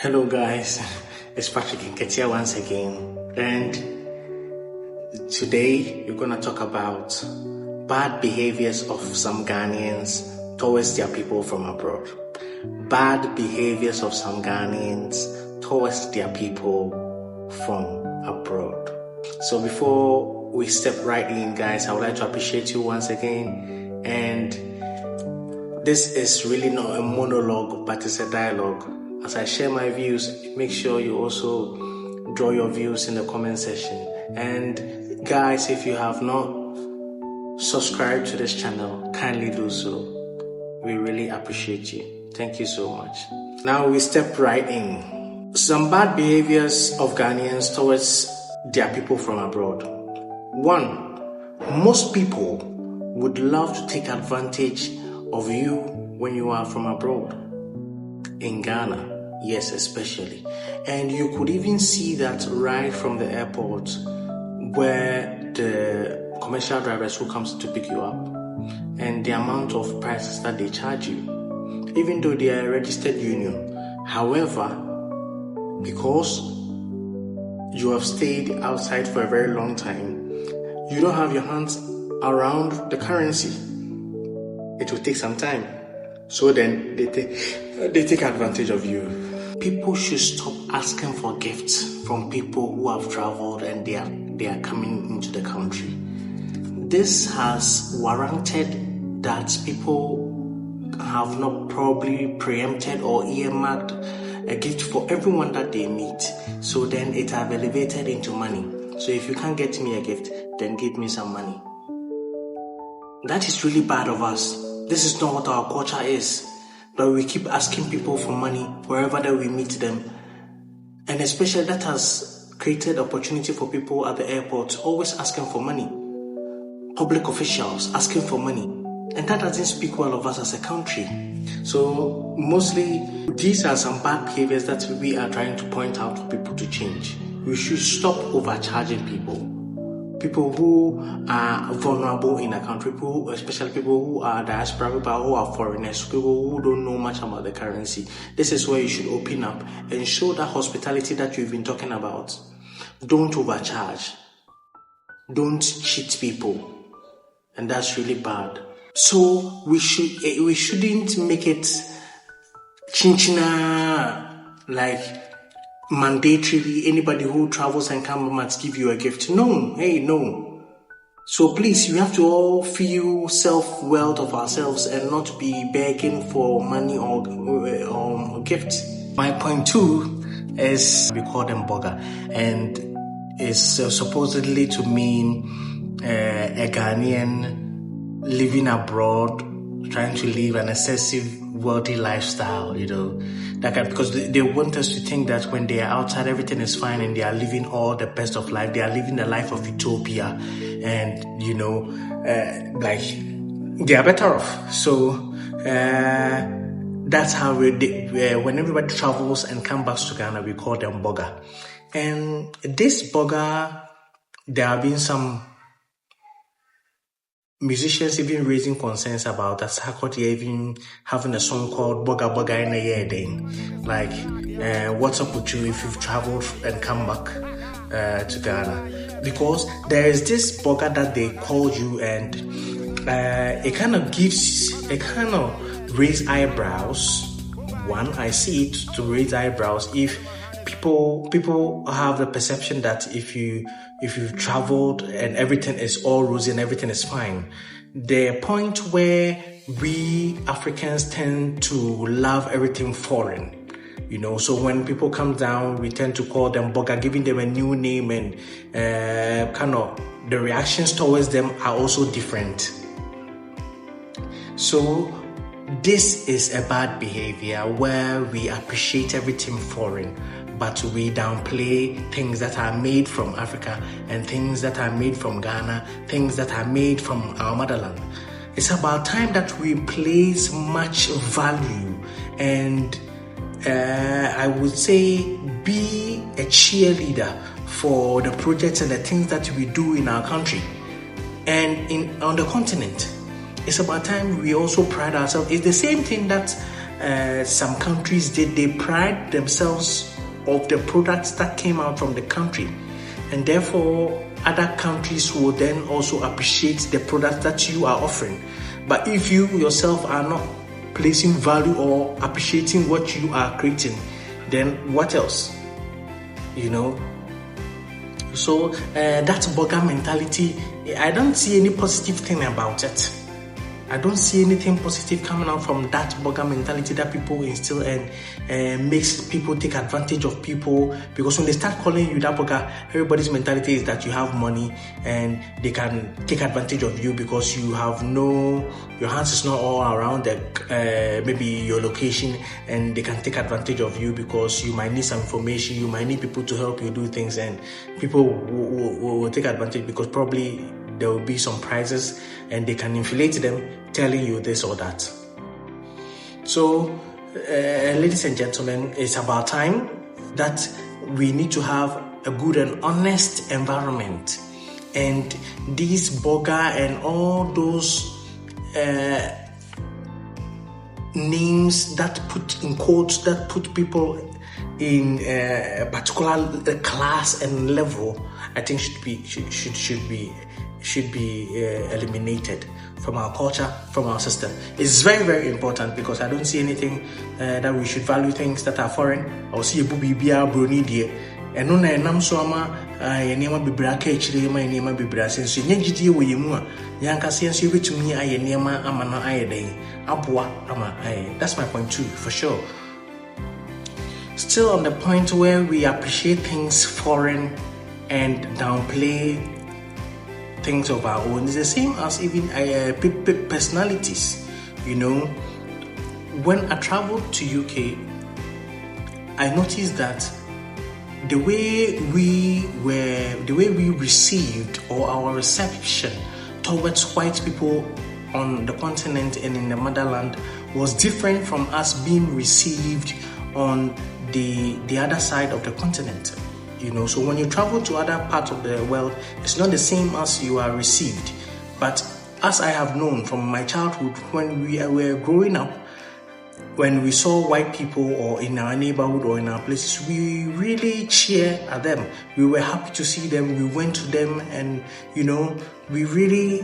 Hello guys, it's Patrick in Ketia once again, and today we're gonna talk about bad behaviors of some Ghanaians towards their people from abroad. Bad behaviors of some Ghanaians towards their people from abroad. So before we step right in, guys, I would like to appreciate you once again, and this is really not a monologue, but it's a dialogue. As I share my views, make sure you also draw your views in the comment section. And guys, if you have not subscribed to this channel, kindly do so. We really appreciate you. Thank you so much. Now we step right in. Some bad behaviors of Ghanaians towards their people from abroad. 1. Most people would love to take advantage of you when you are from abroad. In Ghana, yes, especially. And you could even see that right from the airport, where the commercial drivers who comes to pick you up and the amount of prices that they charge you, even though they are a registered union. However, because you have stayed outside for a very long time, you don't have your hands around the currency. It will take some time. So then they take advantage of you. People should stop asking for gifts from people who have traveled and they are coming into the country. This has warranted that people have not probably preempted or earmarked a gift for everyone that they meet. So then it have elevated into money. So if you can't get me a gift, then give me some money. That is really bad of us. This is not what our culture is. But we keep asking people for money wherever that we meet them. And especially that has created opportunity for people at the airport always asking for money. Public officials asking for money. And that doesn't speak well of us as a country. So mostly these are some bad behaviors that we are trying to point out for people to change. We should stop overcharging people. People who are vulnerable in a country, especially people who are diaspora, people who are foreigners, people who don't know much about the currency. This is where you should open up and show that hospitality that you've been talking about. Don't overcharge. Don't cheat people. And that's really bad. So we shouldn't make it chinchina, like mandatorily anybody who travels and comes must give you a gift. No. So please, we have to all feel self-worth of ourselves and not be begging for money or gifts. My point 2 is we call them burger, and it's supposedly to mean a Ghanaian living abroad, trying to live an excessive wealthy lifestyle, because they want us to think that when they are outside everything is fine and they are living all the best of life. They are living the life of utopia, and like they are better off. So that's how when everybody travels and comes back to Ghana, we call them burger. And this burger, there have been some musicians even raising concerns about that. Sakoti even having a song called Boga Boga in a Year Then. Like, what's up with you if you've traveled and come back to Ghana? Because there is this boga that they call you, and it kind of raise eyebrows. One, I see it to raise eyebrows if people have the perception that if you've traveled and everything is all rosy and everything is fine. The point where we Africans tend to love everything foreign, so when people come down, we tend to call them burger, giving them a new name, and the reactions towards them are also different. So this is a bad behavior where we appreciate everything foreign, but we downplay things that are made from Africa and things that are made from Ghana, things that are made from our motherland. It's about time that we place much value and I would say be a cheerleader for the projects and the things that we do in our country and on the continent. It's about time we also pride ourselves. It's the same thing that some countries they pride themselves of the products that came out from the country, and therefore other countries will then also appreciate the product that you are offering. But if you yourself are not placing value or appreciating what you are creating, then what else? So that burger mentality, I don't see any positive thing about it. I don't see anything positive coming out from that burger mentality that people instill and makes people take advantage of people. Because when they start calling you that burger, everybody's mentality is that you have money and they can take advantage of you because your hands is not all around maybe your location, and they can take advantage of you because you might need some information, you might need people to help you do things, and people will take advantage because probably there will be some prizes and they can inflate them telling you this or that. So, ladies and gentlemen, it's about time that we need to have a good and honest environment. And these burger and all those names that put in quotes, that put people in a particular class and level, I think should be eliminated from our culture, from our system. It's very, very important because I don't see anything that we should value things that are foreign. I'll see a booby be a brony dear. And no, nam so ama yenema bibra kechiri ma yenema bibra sense nyegidi we yemu yanka sense you to me yenema amana ayedai abwa ama ay. That's my point too, for sure. Still on the point where we appreciate things foreign and downplay things of our own. It's the same as even personalities. When I traveled to UK, I noticed that the way we received, or our reception towards white people on the continent and in the motherland, was different from us being received on the other side of the continent. So when you travel to other parts of the world, it's not the same as you are received. But as I have known from my childhood, when we were growing up, when we saw white people or in our neighborhood or in our places, we really cheer at them. We were happy to see them. We went to them and, we really,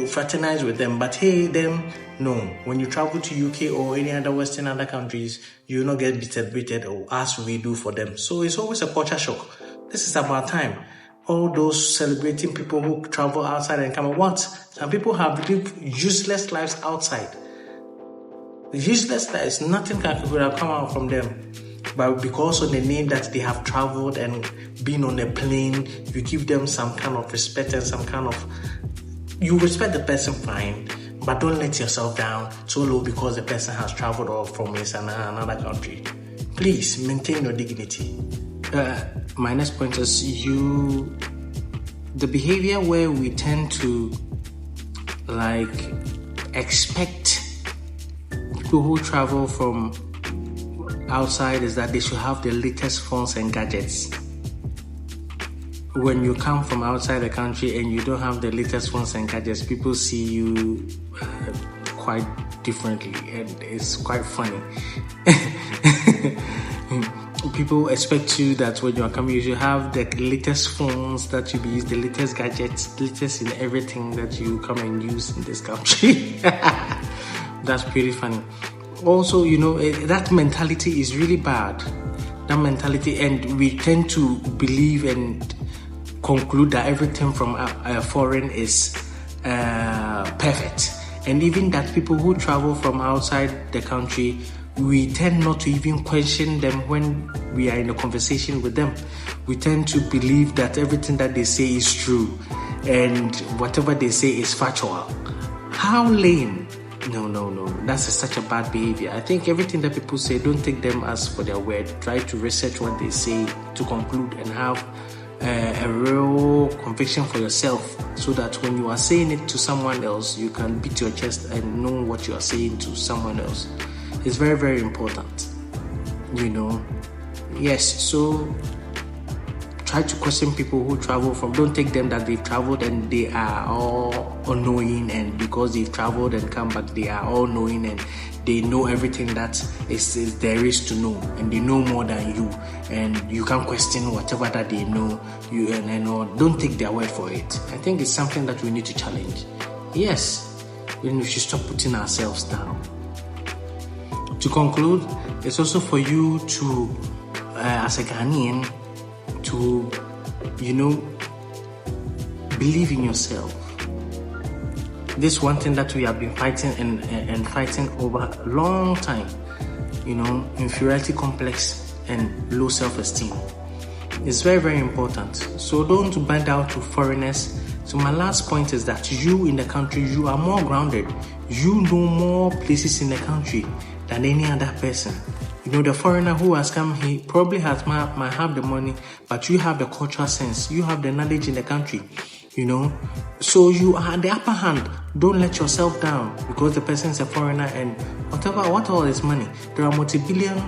fraternize with them. But hey, no. When you travel to UK or any other countries, you will not get celebrated or as we do for them. So it's always a culture shock. This is about time. All those celebrating people who travel outside and come, what? Some people have lived useless lives outside. Useless lives, nothing could have come out from them. But because of the name that they have traveled and been on a plane, you give them some kind of respect and some kind of... You respect the person, fine, but don't let yourself down so low because the person has traveled off from another country. Please maintain your dignity. My next point is the behavior where we tend to expect people who travel from outside is that they should have the latest phones and gadgets. When you come from outside the country and you don't have the latest phones and gadgets, people see you quite differently, and it's quite funny. People expect you that when you are coming, you should have the latest phones that you use, the latest gadgets, latest in everything that you come and use in this country. That's pretty funny. Also, that mentality is really bad. That mentality, and we tend to believe and conclude that everything from foreign is perfect. And even that people who travel from outside the country, we tend not to even question them when we are in a conversation with them. We tend to believe that everything that they say is true and whatever they say is factual. How lame. No. That's such a bad behavior. I think everything that people say, don't take them as for their word. Try to research what they say to conclude and have a real conviction for yourself, so that when you are saying it to someone else, you can beat your chest and know what you are saying to someone else. It's very, very important. Yes, so try to question people who travel from. Don't take them that they've traveled and they are all unknowing, and because they've traveled and come back, they are all knowing and they know everything that there is to know, and they know more than you, and you can't question whatever that they know. Don't take their word for it. I think it's something that we need to challenge. Yes, we should stop putting ourselves down. To conclude, it's also for you to, as a Ghanaian, to, believe in yourself. This one thing that we have been fighting and fighting over a long time, inferiority complex and low self-esteem. It's very, very important. So don't bend out to foreigners. So my last point is that you in the country, you are more grounded. You know more places in the country than any other person. The foreigner who has come, he probably might have the money, but you have the cultural sense. You have the knowledge in the country. So you are the upper hand. Don't let yourself down because the person is a foreigner and what all is money. There are multi-billion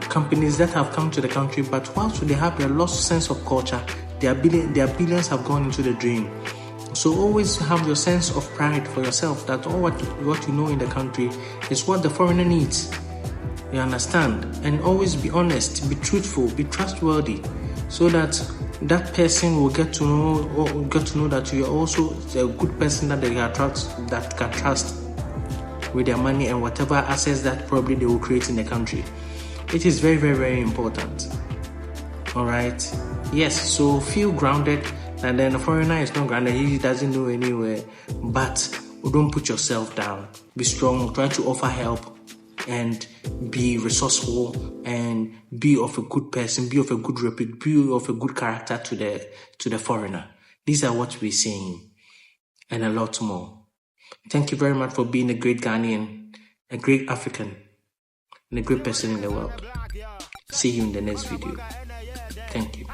companies that have come to the country, but whilst they have their lost sense of culture, their billions have gone into the drain. So always have your sense of pride for yourself that all what you know in the country is what the foreigner needs. You understand? And always be honest, be truthful, be trustworthy, so that person will get to know that you are also a good person that can trust with their money and whatever assets that probably they will create in the country. It is very, very, very important. All right. Yes. So feel grounded, and then the foreigner is not grounded. He doesn't know anywhere. But don't put yourself down. Be strong. Try to offer help. And be resourceful and be of a good person, be of a good repute, be of a good character to the foreigner. These are what we're saying, and a lot more. Thank you very much for being a great Ghanaian, a great African, and a great person in the world. See you in the next video. Thank you.